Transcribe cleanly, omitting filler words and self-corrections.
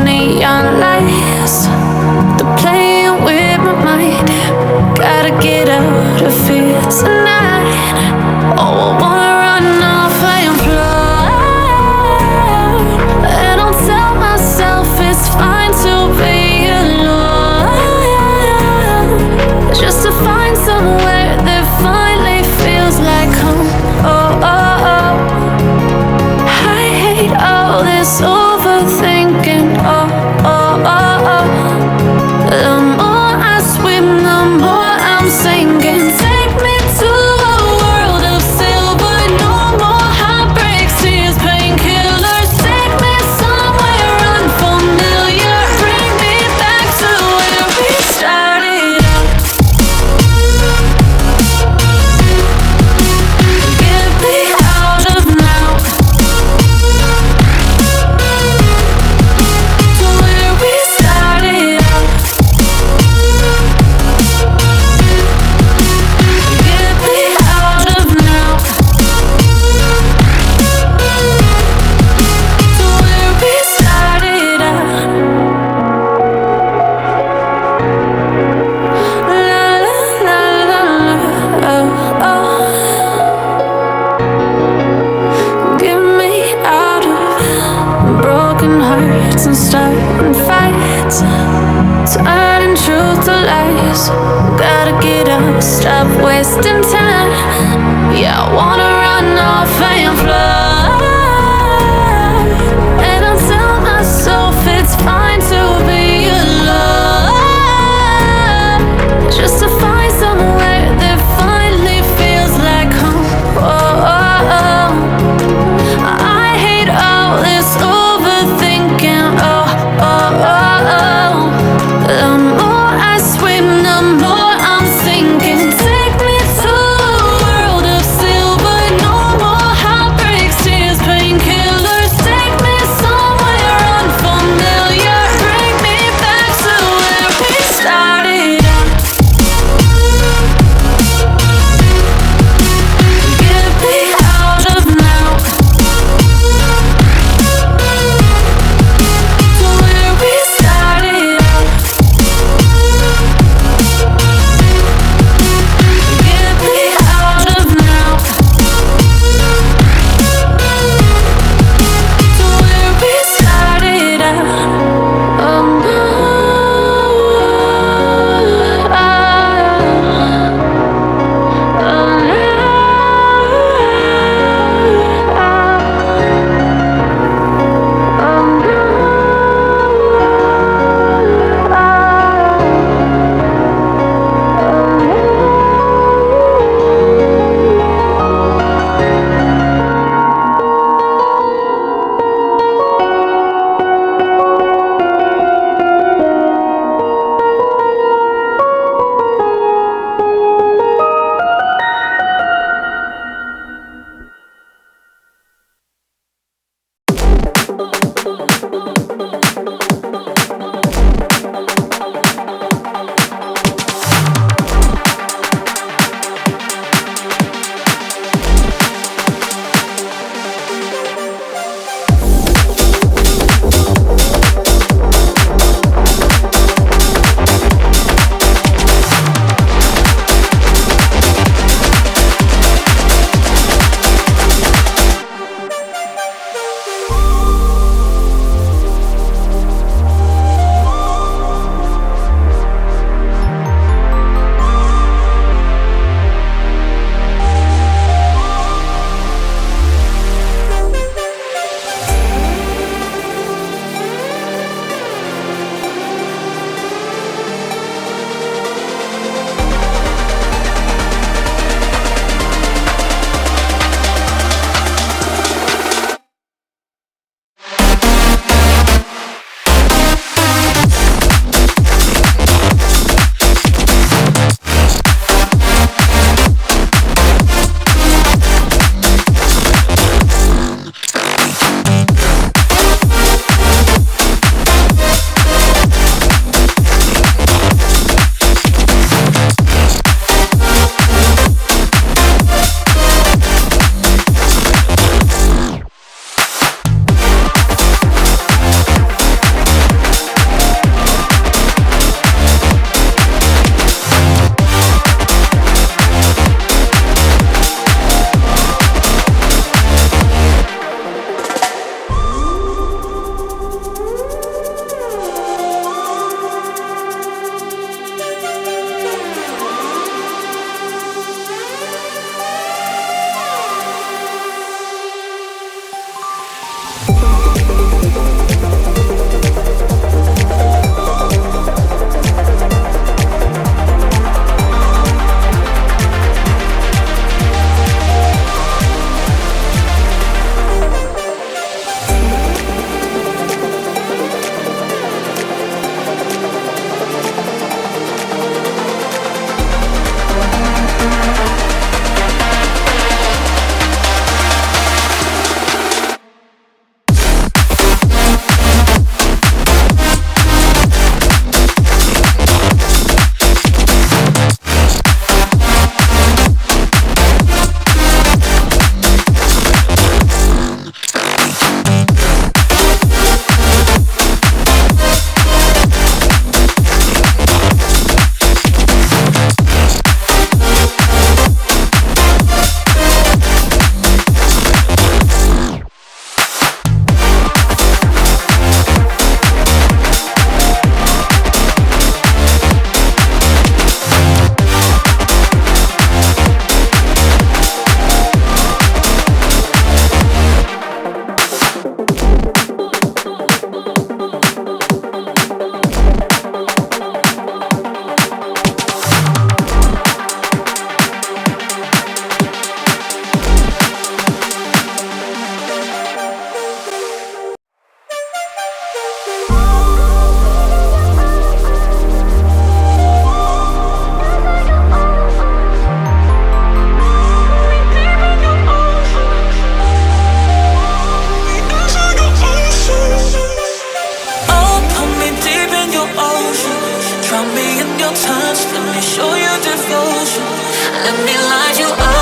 neon lights, they're playing with my mind. Gotta get out of here tonight. Oh, I wanna run off and fly, and I'll tell myself it's fine to be alone, just to find somewhere that finally feels like home. Oh, oh, oh. I hate all this overthinking. Oh, oh, oh, oh. The more I swim, the more I'm sinking. Take me to a world of silver. No more heartbreaks, tears, painkillers. Take me somewhere unfamiliar. Bring me back to where we started out. Get me out of now, to where we started out. Get me out of now, to where we started out. La la la la la, oh, oh. Get me out of broken hearts and starting fights, turning truth to lies. Gotta get up, stop wasting time. Yeah, I wanna run off and fly, and I'll tell myself it's fine to be alone, just to find somewhere that finally feels like home. Oh, oh, oh. I hate all this overthinking. Oh, oh, oh, oh. The more I swim, the more I'm sinking. Take me to a world of silver. No more heartbreaks, Drown me in your touch, let me show you devotion. Let me light you up.